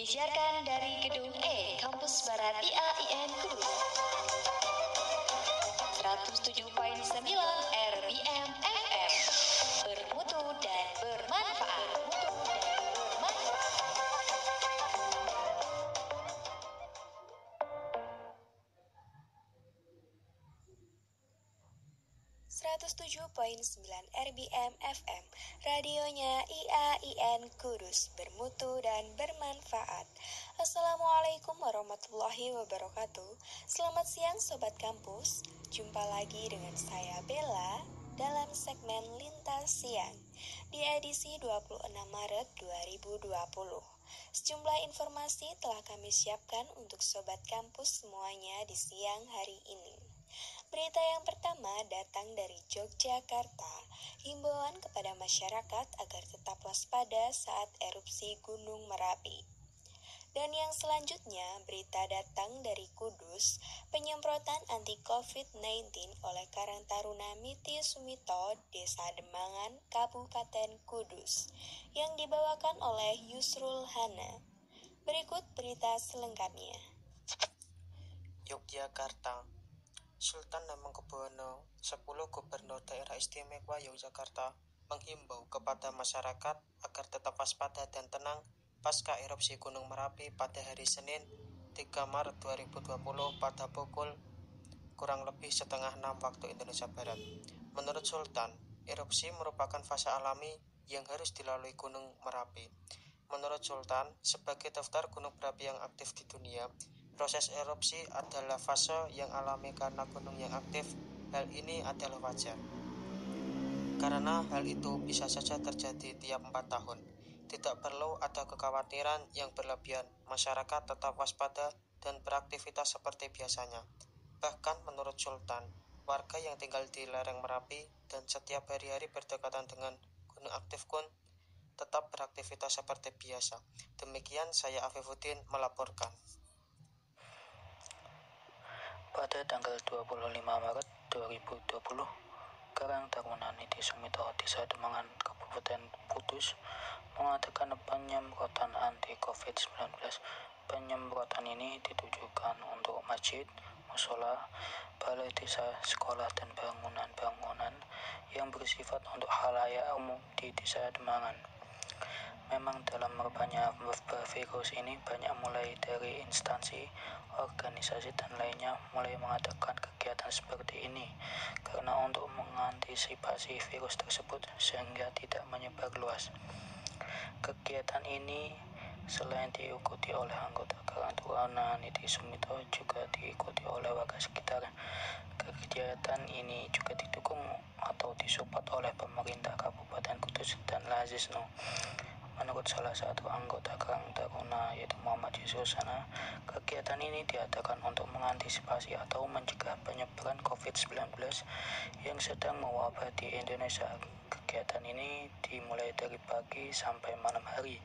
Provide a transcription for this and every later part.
Disiarkan dari Gedung E, Kampus Barat IAIN Kudus. 107.9 RBM FM. Bermutu dan bermanfaat. 107.9 RBM FM, radionya IAIN Kudus, bermutu dan bermanfaat. Assalamualaikum warahmatullahi wabarakatuh. Selamat siang Sobat Kampus. Jumpa lagi dengan saya Bella dalam segmen Lintas Siang di edisi 26 Maret 2020. Sejumlah informasi telah kami siapkan untuk Sobat Kampus semuanya di siang hari ini. Berita yang pertama datang dari Yogyakarta, himbauan kepada masyarakat agar tetap waspada saat erupsi Gunung Merapi. Dan yang selanjutnya, berita datang dari Kudus, penyemprotan anti-COVID-19 oleh Karang Taruna Miti Sumito, Desa Demangan, Kabupaten Kudus, yang dibawakan oleh Yusrul Hana. Berikut berita selengkapnya. Yogyakarta. Sultan Hamengkubuwono X Gubernur Daerah Istimewa Yogyakarta menghimbau kepada masyarakat agar tetap waspada dan tenang pasca erupsi Gunung Merapi pada hari Senin 3 Maret 2020 pada pukul kurang lebih setengah 6 waktu Indonesia Barat. Menurut Sultan, erupsi merupakan fase alami yang harus dilalui Gunung Merapi. Menurut Sultan, sebagai daftar gunung berapi yang aktif di dunia, proses erupsi adalah fase yang alami karena gunung yang aktif. Hal ini adalah wajar, karena hal itu bisa saja terjadi tiap 4 tahun. Tidak perlu ada kekhawatiran yang berlebihan. Masyarakat tetap waspada dan beraktivitas seperti biasanya. Bahkan menurut Sultan, warga yang tinggal di lereng Merapi dan setiap hari-hari berdekatan dengan gunung aktif pun tetap beraktivitas seperti biasa. Demikian saya Afifuddin melaporkan. Pada tanggal 25 Maret 2020, Karang Taruna Miti Sumito, Desa Demangan, Kabupaten Kudus, mengadakan penyemprotan anti-COVID-19. Penyemprotan ini ditujukan untuk masjid, musola, balai desa, sekolah, dan bangunan-bangunan yang bersifat untuk khalayak umum di Desa Demangan. Memang dalam merebaknya wabah virus ini banyak mulai dari instansi, organisasi dan lainnya mulai mengadakan kegiatan seperti ini karena untuk mengantisipasi virus tersebut sehingga tidak menyebar luas. Kegiatan ini selain diikuti oleh anggota Karang Taruna Miti Sumito juga diikuti oleh warga sekitar. Kegiatan ini juga didukung atau disupport oleh pemerintah Kabupaten Kudus dan Lazisno. Menurut salah satu anggota Karang Taruna yaitu Muhammad Yusrusana, kegiatan ini diadakan untuk mengantisipasi atau mencegah penyebaran COVID-19 yang sedang mewabah di Indonesia. Kegiatan ini dimulai dari pagi sampai malam hari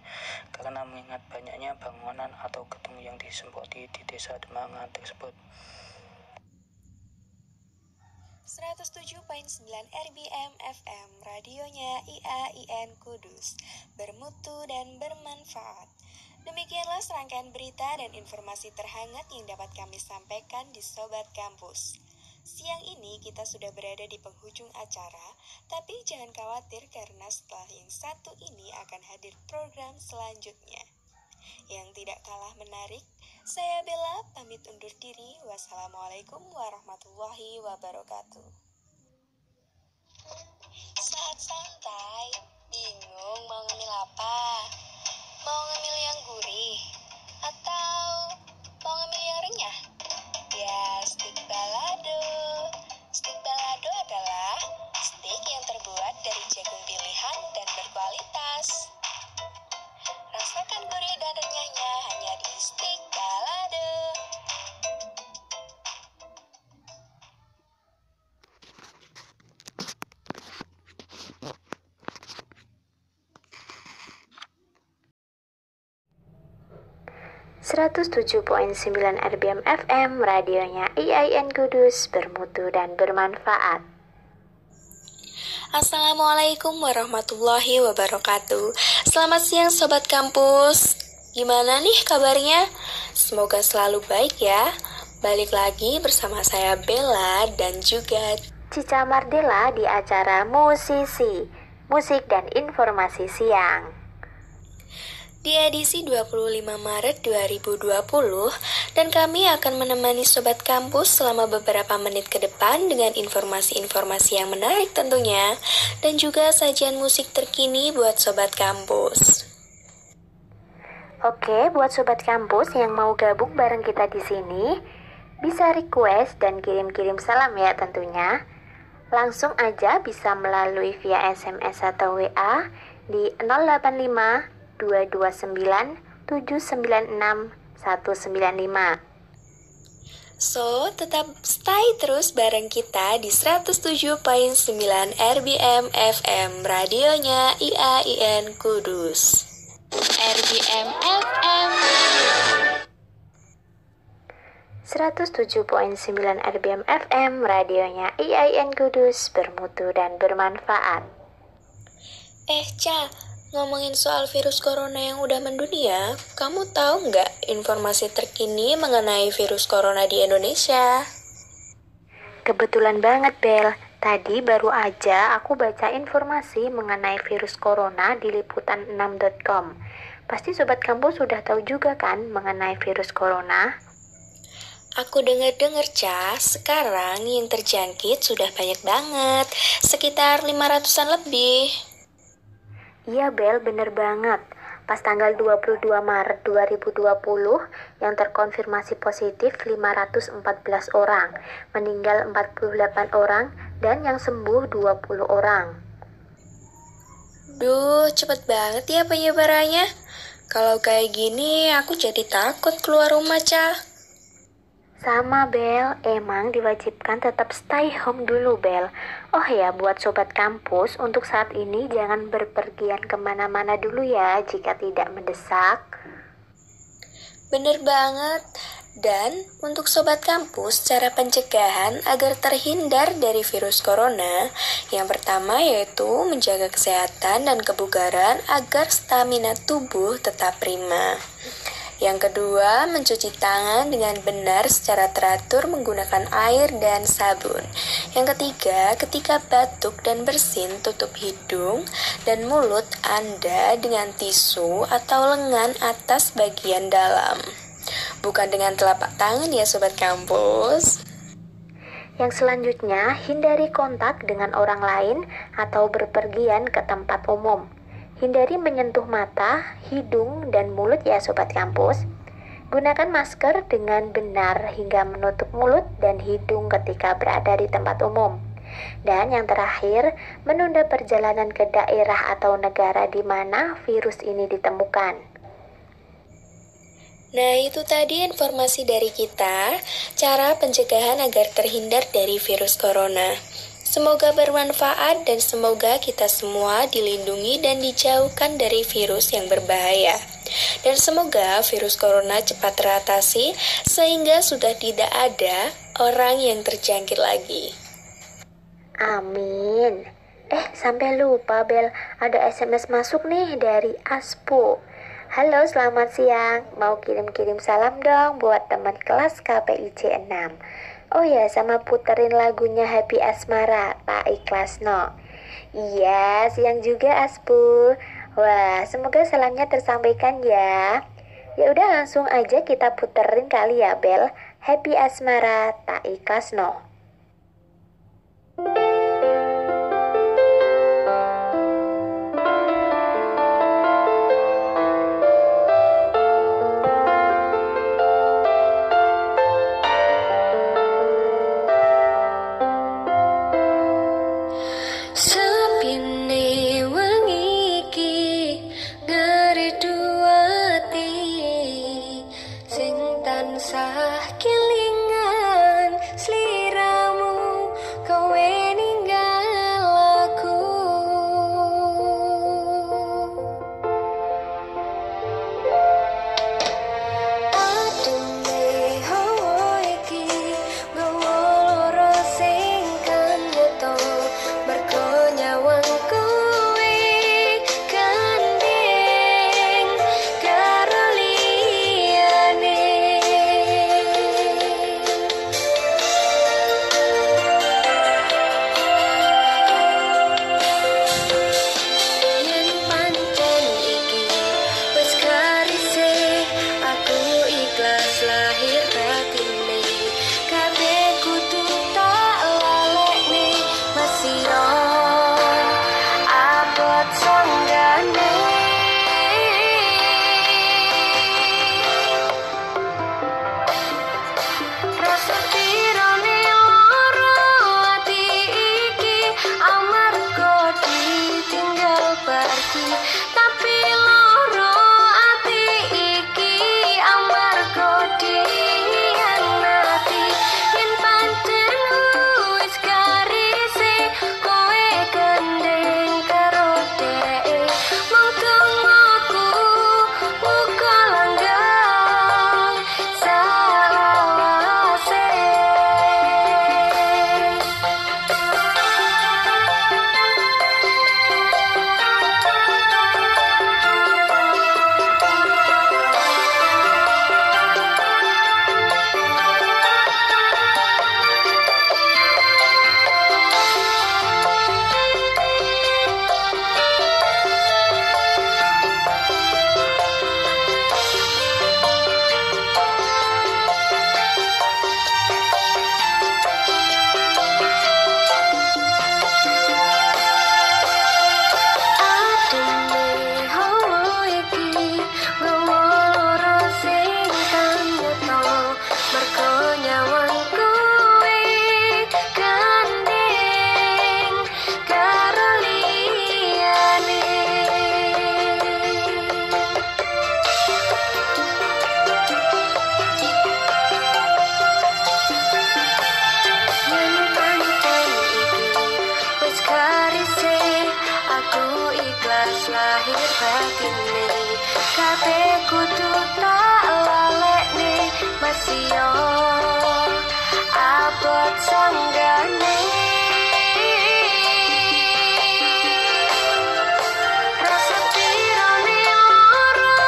karena mengingat banyaknya bangunan atau gedung yang disemproti di Desa Demangan tersebut. 107.9 RBM FM, radionya IAIN Kudus, bermutu dan bermanfaat. Demikianlah serangkaian berita dan informasi terhangat yang dapat kami sampaikan di Sobat Kampus. Siang ini kita sudah berada di penghujung acara, tapi jangan khawatir karena setelah yang satu ini akan hadir program selanjutnya yang tidak kalah menarik. Saya Bella pamit undur diri. Wassalamualaikum warahmatullahi wabarakatuh. Saat santai, bingung mau ngemil apa? Mau ngemil yang gurih atau mau ngemil yang renyah? Ya, stik balado. Stik balado adalah stik yang terbuat dari jagung pilihan dan berkualitas. Rasakan gurih dan renyahnya hanya di stik balado. .9 RBM FM, radionya IAIN Kudus, bermutu dan bermanfaat. Assalamualaikum warahmatullahi wabarakatuh. Selamat siang Sobat Kampus. Gimana nih kabarnya? Semoga selalu baik ya. Balik lagi bersama saya Bella dan juga Cica Mardela di acara Musisi, Musik dan Informasi Siang. di edisi 25 Maret 2020 dan kami akan menemani Sobat Kampus selama beberapa menit ke depan dengan informasi-informasi yang menarik tentunya dan juga sajian musik terkini buat Sobat Kampus. Oke, buat Sobat Kampus yang mau gabung bareng kita di sini, bisa request dan kirim-kirim salam ya tentunya. Langsung aja bisa melalui via SMS atau WA di 085 229 796 195. So, tetap stay terus bareng kita di 107.9 RBM FM, radionya IAIN Kudus. RBM FM 107.9 RBM FM, radionya IAIN Kudus, bermutu dan bermanfaat. Ca, ngomongin soal virus corona yang udah mendunia, kamu tahu nggak informasi terkini mengenai virus corona di Indonesia? Kebetulan banget, Bel. Tadi baru aja aku baca informasi mengenai virus corona di liputan6.com. Pasti Sobat Kampus sudah tahu juga kan mengenai virus corona? Aku dengar-dengar, Ca, sekarang yang terjangkit sudah banyak banget, sekitar 500-an lebih. Iya, Bel, bener banget. Pas tanggal 22 Maret 2020, yang terkonfirmasi positif 514 orang, meninggal 48 orang, dan yang sembuh 20 orang. Duh, cepet banget ya penyebarannya. Kalau kayak gini, aku jadi takut keluar rumah, Ca. Sama, Bel, emang diwajibkan tetap stay home dulu, Bel. Oh ya, buat Sobat Kampus, untuk saat ini jangan berpergian kemana-mana dulu ya jika tidak mendesak. Bener banget. Dan untuk Sobat Kampus, cara pencegahan agar terhindar dari virus corona, yang pertama yaitu menjaga kesehatan dan kebugaran agar stamina tubuh tetap prima. Yang kedua, mencuci tangan dengan benar secara teratur menggunakan air dan sabun. Yang ketiga, ketika batuk dan bersin, tutup hidung dan mulut Anda dengan tisu atau lengan atas bagian dalam. Bukan dengan telapak tangan ya Sobat Kampus. Yang selanjutnya, hindari kontak dengan orang lain atau berpergian ke tempat umum. Hindari menyentuh mata, hidung, dan mulut ya Sobat Kampus. Gunakan masker dengan benar hingga menutup mulut dan hidung ketika berada di tempat umum. Dan yang terakhir, menunda perjalanan ke daerah atau negara di mana virus ini ditemukan. Nah, itu tadi informasi dari kita, cara pencegahan agar terhindar dari virus corona. Semoga bermanfaat dan semoga kita semua dilindungi dan dijauhkan dari virus yang berbahaya. Dan semoga virus corona cepat teratasi sehingga sudah tidak ada orang yang terjangkit lagi. Amin. Sampai lupa, Bel, ada SMS masuk nih dari Aspo. Halo, selamat siang. Mau kirim-kirim salam dong buat teman kelas KPIC 6. Oh ya, sama puterin lagunya Happy Asmara, Tak Ikhlas No. Iya, siang juga Aspu. Wah, semoga salamnya tersampaikan ya. Ya udah langsung aja kita puterin kali ya, Bel. Happy Asmara, Tak Ikhlas No. Tansah kelingan slira lahir batin nih, kabeh kudu tak lalekne, masih abot sanggane. Rasa pirane loro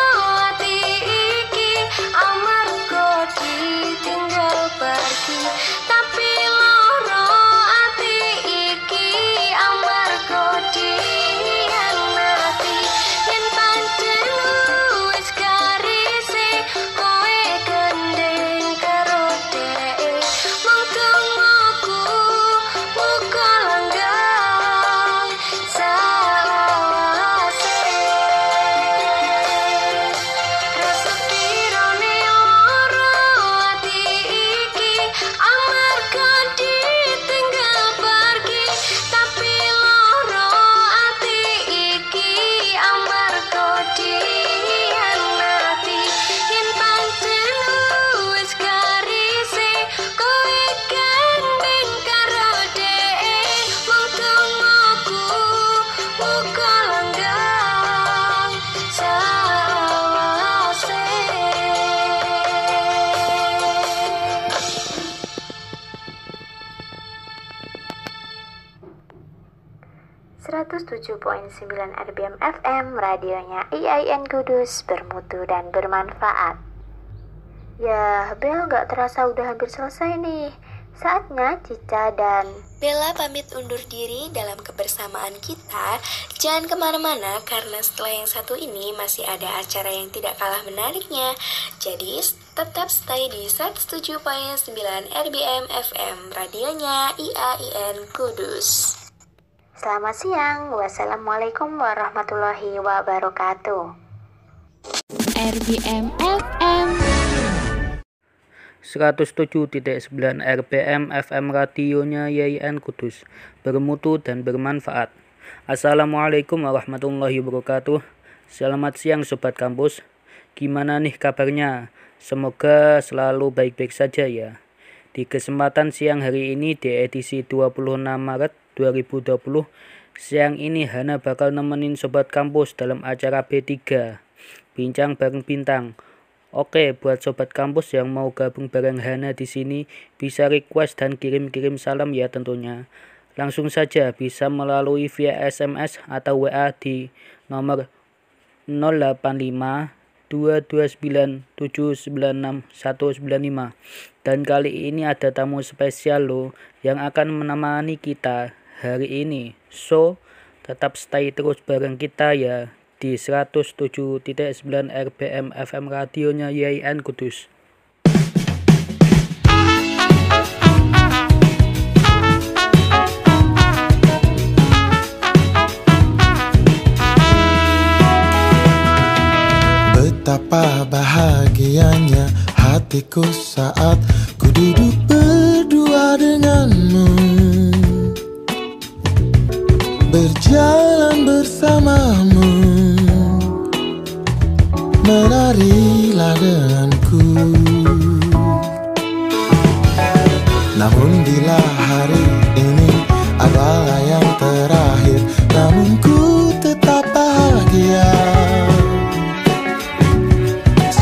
ati iki amarga ditinggal pergi, tapi loro ati iki amarga dihianati. Yen pancen wis garise kowe gendeng karo dheke, mung tungguku muga langgang salawase. Rasa pirane loro ati iki amarga ditinggal pergi, tapi loro ati iki amarga dihianati. Yen pancen wis garise kowe gendeng karo dheke, mung tungguku muga langgang salawase. 107.9 RBM FM, radionya IAIN Kudus, bermutu dan bermanfaat. Ya, bel gak terasa udah hampir selesai nih. Saatnya Cica dan Bella pamit undur diri dalam kebersamaan kita. Jangan kemana-mana karena setelah yang satu ini masih ada acara yang tidak kalah menariknya. Jadi tetap stay di 107.9 RBM FM, radionya IAIN Kudus. selamat siang. Wassalamualaikum warahmatullahi wabarakatuh. RBM FM 107.9 RBM FM, radionya IAIN Kudus, bermutu dan bermanfaat. Assalamualaikum warahmatullahi wabarakatuh. Selamat siang Sobat Kampus. Gimana nih kabarnya? Semoga selalu baik-baik saja ya. Di kesempatan siang hari ini di edisi 26 Maret 2020, siang ini Hana bakal nemenin Sobat Kampus dalam acara B3, Bincang Bareng Bintang. Oke, buat Sobat Kampus yang mau gabung bareng Hana di sini bisa request dan kirim-kirim salam ya tentunya. Langsung saja bisa melalui via SMS atau WA di nomor 085 229 796 195. Dan kali ini ada tamu spesial loh yang akan menemani kita hari ini. So, tetap stay terus bareng kita ya di 107.9 RBM FM, radionya IAIN Kudus. Betapa bahagianya hatiku saat ku duduk berdua denganmu, berjalan bersamamu, menarilah denganku. Namun bila hari ini adalah yang terakhir, namun ku tetap bahagia.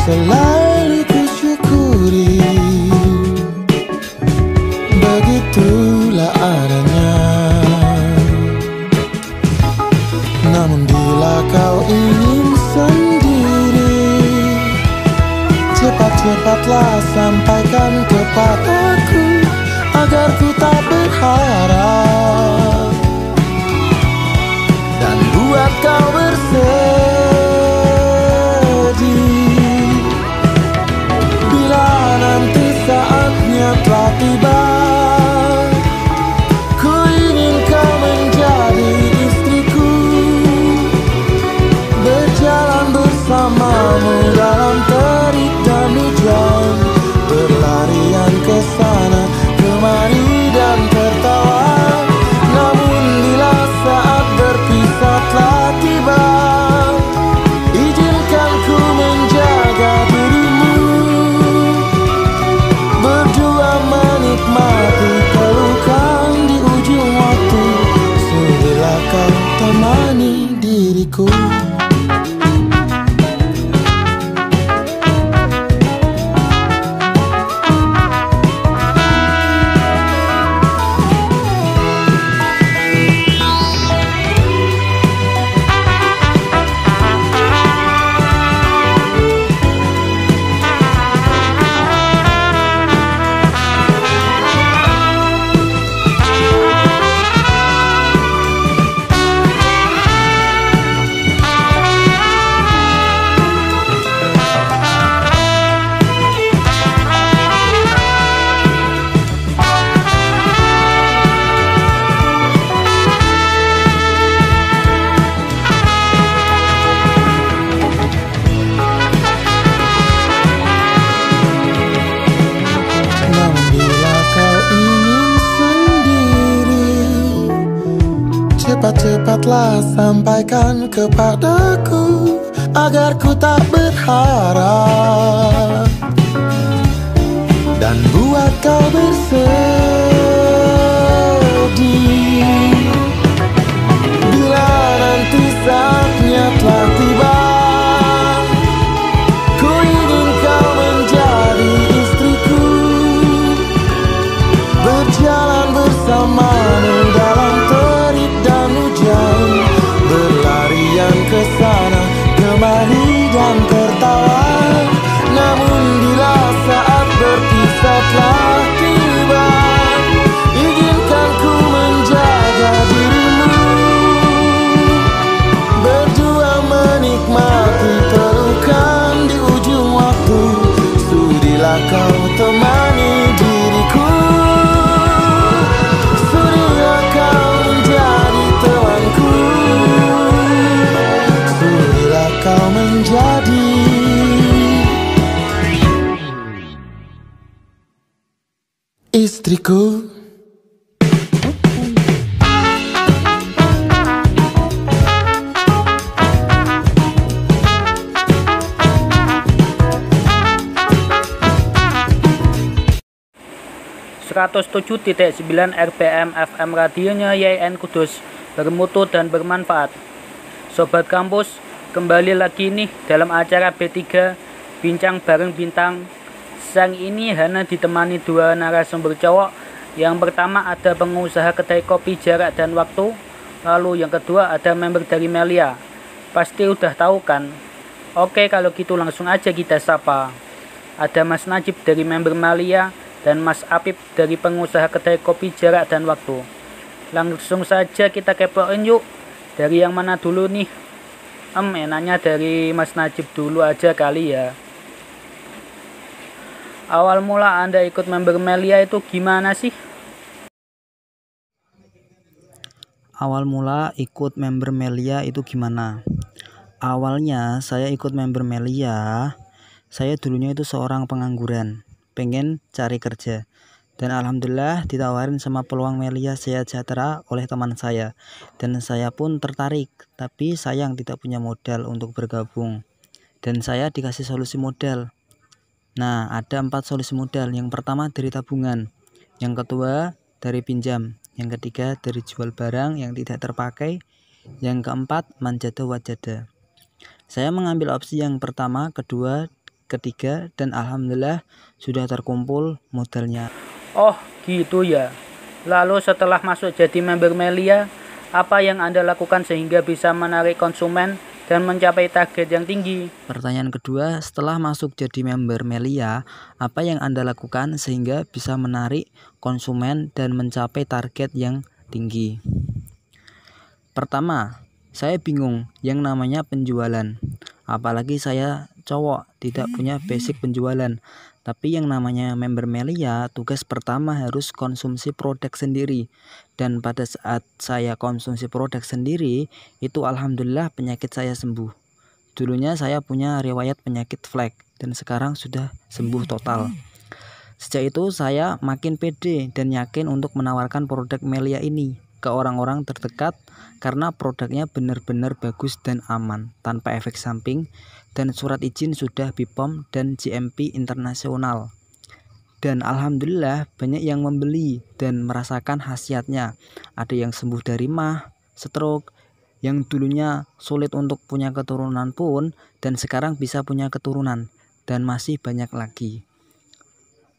Selalu ku syukuri, begitulah adanya. Namun bila kau ingin sendiri, cepat-cepatlah sampaikan kepadaku, agar ku tak berharap dan buat kau bersedih. Bila nanti saatnya telah tiba, ku ingin kau menjadi istriku, berjalan bersamamu dalam terik dan hujan, berlarian ke sana kemari dan tertawa cepatlah sampaikan kepadaku agar ku tak berharap dan buat kau bersedih. Bila nanti saatnya telah tiba, ku ingin kau menjadi istriku, berjalan bersamamu dalam terik dan hujan, berlarian ke sana kemari dan tertawa. Namun bila saat berpisah telah tiba, izinkan ku menjaga dirimu, berdua menikmati pelukan di ujung waktu. Sudilah kau temani diriku, sudilah kau menjadi temanku, sudilah kau menjadi istriku. 107.9 RPM FM radionya YIN Kudus, bermutu dan bermanfaat. Sobat kampus, kembali lagi nih dalam acara B3 Bincang Bareng Bintang. Sang ini Hana ditemani dua narasumber cowok. Yang pertama ada pengusaha kedai kopi Jarak dan Waktu, lalu yang kedua ada member dari Melia. Pasti udah tahu kan? Oke, kalau gitu langsung aja kita sapa. Ada Mas Najib dari member Melia dan Mas Apip dari pengusaha kedai kopi Jarak dan Waktu. Langsung saja kita kepoin yuk. Dari yang mana dulu nih? Enaknya dari Mas Najib dulu aja kali ya. Awal mula Anda ikut member Melia itu gimana sih? Awal mula ikut member Melia itu gimana? Awalnya saya ikut member Melia, saya dulunya itu seorang pengangguran, pengen cari kerja. Dan alhamdulillah ditawarin sama peluang Melia Sejahtera oleh teman saya. Dan saya pun tertarik, tapi sayang tidak punya modal untuk bergabung. Dan saya dikasih solusi modal. Nah, ada 4 solusi modal. Yang pertama dari tabungan, yang kedua dari pinjam, yang ketiga dari jual barang yang tidak terpakai, yang keempat manjada wajada. Saya mengambil opsi yang pertama, kedua, ketiga, dan alhamdulillah sudah terkumpul modalnya. Oh gitu ya. Lalu setelah masuk jadi member Melia, apa yang Anda lakukan sehingga bisa menarik konsumen dan mencapai target yang tinggi? Pertanyaan kedua, setelah masuk jadi member Melia, apa yang Anda lakukan sehingga bisa menarik konsumen dan mencapai target yang tinggi? Pertama, saya bingung yang namanya penjualan. Apalagi saya cowok, tidak punya basic penjualan. Tapi yang namanya member Melia, tugas pertama harus konsumsi produk sendiri. Dan pada saat saya konsumsi produk sendiri, itu alhamdulillah penyakit saya sembuh. Dulunya saya punya riwayat penyakit flek, dan sekarang sudah sembuh total. Sejak itu saya makin pede dan yakin untuk menawarkan produk Melia ini ke orang-orang terdekat, karena produknya benar-benar bagus dan aman, tanpa efek samping, dan surat izin sudah BPOM dan GMP internasional. Dan alhamdulillah banyak yang membeli dan merasakan khasiatnya. Ada yang sembuh dari MAH, stroke, yang dulunya sulit untuk punya keturunan pun, dan sekarang bisa punya keturunan, dan masih banyak lagi.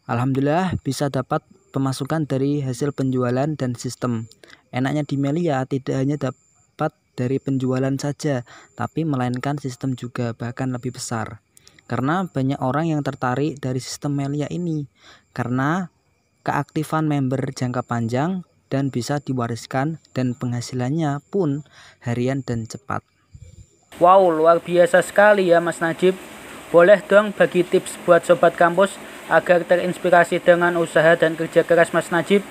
Alhamdulillah bisa dapat pemasukan dari hasil penjualan dan sistem. Enaknya di Melia tidak hanya dapat dari penjualan saja, tapi melainkan sistem juga, bahkan lebih besar. Karena banyak orang yang tertarik dari sistem Melia ini, karena keaktifan member jangka panjang dan bisa diwariskan, dan penghasilannya pun harian dan cepat. Wow, luar biasa sekali ya Mas Najib. Boleh dong bagi tips buat sobat kampus agar terinspirasi dengan usaha dan kerja keras Mas Najib?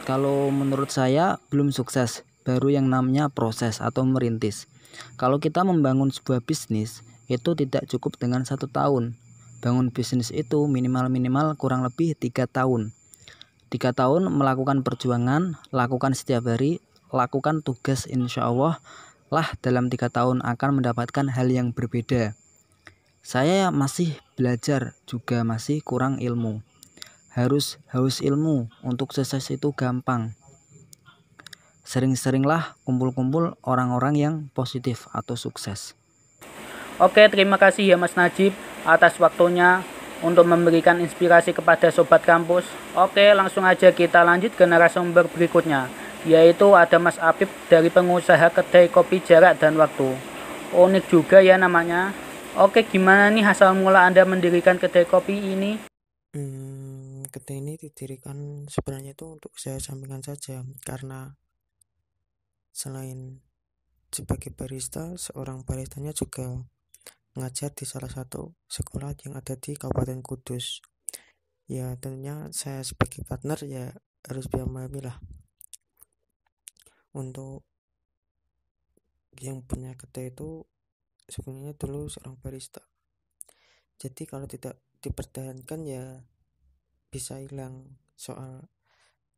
Kalau menurut saya belum sukses, baru yang namanya proses atau merintis. Kalau kita membangun sebuah bisnis, itu tidak cukup dengan 1 tahun. Bangun bisnis itu minimal kurang lebih 3 tahun. 3 tahun melakukan perjuangan, lakukan setiap hari, lakukan tugas, insya Allah lah dalam 3 tahun akan mendapatkan hal yang berbeda. Saya masih belajar, juga masih kurang ilmu. Harus haus ilmu, untuk sukses itu gampang. Sering-seringlah kumpul-kumpul orang-orang yang positif atau sukses. Oke, terima kasih ya Mas Najib atas waktunya untuk memberikan inspirasi kepada Sobat Kampus. Oke, langsung aja kita lanjut ke narasumber berikutnya, yaitu ada Mas Apip dari pengusaha kedai kopi Jarak dan Waktu. Unik juga ya namanya. Oke, gimana nih asal mula Anda mendirikan kedai kopi ini? Kedai ini didirikan sebenarnya itu untuk usaha sampingan saja, karena selain sebagai barista, seorang baristanya juga ngajar di salah satu sekolah yang ada di Kabupaten Kudus. Ya tentunya saya sebagai partner ya harus bisa memahami lah. Untuk yang punya kedai itu sebenarnya dulu seorang barista, jadi kalau tidak dipertahankan ya bisa hilang soal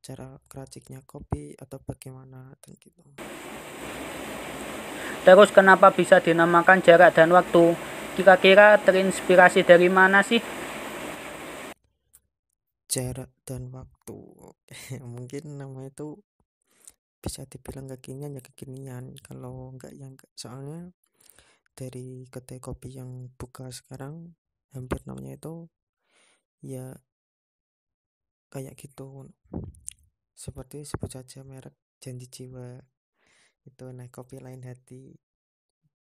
cara keraciknya kopi atau bagaimana dan gitu. Terus kenapa bisa dinamakan Jarak dan Waktu? Kira-kira terinspirasi dari mana sih? Jarak dan waktu. Mungkin nama itu bisa dibilang kekinian, kalau enggak ya enggak. Soalnya dari kedai kopi yang buka sekarang hampir namanya itu ya kayak gitu, seperti sebut saja merek Janji Jiwa, itu naik kopi lain hati.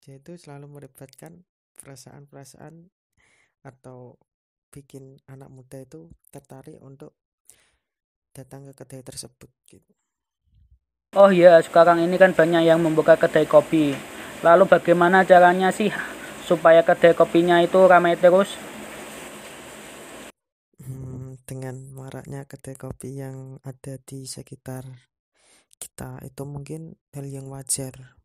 Dia itu selalu melibatkan perasaan-perasaan atau bikin anak muda itu tertarik untuk datang ke kedai tersebut gitu. Oh ya, sekarang ini kan banyak yang membuka kedai kopi. Lalu bagaimana caranya sih supaya kedai kopinya itu ramai terus? Dengan maraknya kedai kopi yang ada di sekitar kita itu mungkin hal yang wajar.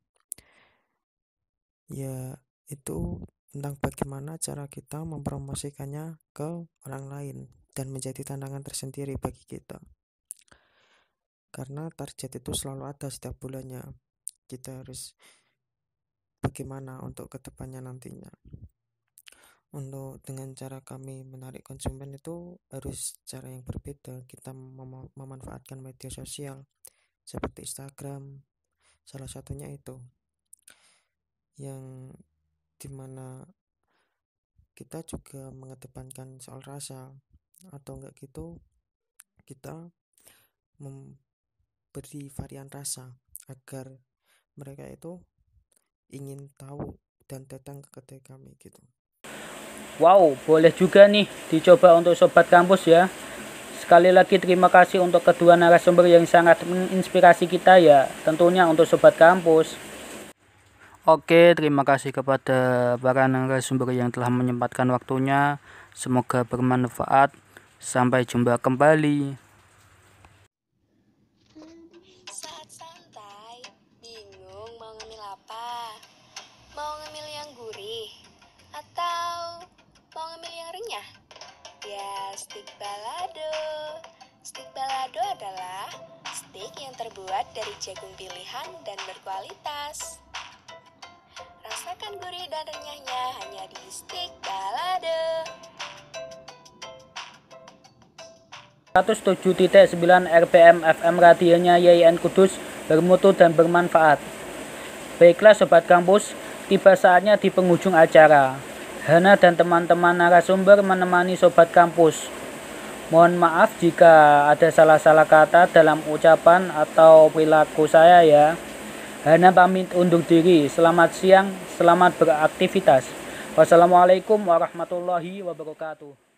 Ya itu tentang bagaimana cara kita mempromosikannya ke orang lain dan menjadi tantangan tersendiri bagi kita. Karena target itu selalu ada setiap bulannya. Kita harus bagaimana untuk kedepannya nantinya. Untuk dengan cara kami menarik konsumen itu harus cara yang berbeda. Kita memanfaatkan media sosial seperti Instagram, salah satunya itu, yang dimana kita juga mengedepankan soal rasa, atau enggak gitu kita memberi varian rasa agar mereka itu ingin tahu dan datang ke kedai kami gitu. Wow, boleh juga nih dicoba untuk Sobat Kampus ya. Sekali lagi terima kasih untuk kedua narasumber yang sangat menginspirasi kita ya, tentunya untuk Sobat Kampus. Oke, terima kasih kepada para narasumber yang telah menyempatkan waktunya. Semoga bermanfaat. Sampai jumpa kembali. Saat santai, bingung mau ngemil apa? Mau ngemil yang gurih? Atau mau ngemil yang renyah? Ya, stik balado. Stik balado adalah stik yang terbuat dari jagung pilihan dan berkualitas. Rasakan gurih dan renyahnya hanya di stik balado. 107.9 RPM FM radionya YIN Kudus, bermutu dan bermanfaat. Baiklah Sobat Kampus, tiba saatnya di penghujung acara. Hana dan teman-teman narasumber menemani Sobat Kampus. Mohon maaf jika ada salah-salah kata dalam ucapan atau perilaku saya ya. Hana pamit undur diri. Selamat siang, selamat beraktivitas. Wassalamualaikum warahmatullahi wabarakatuh.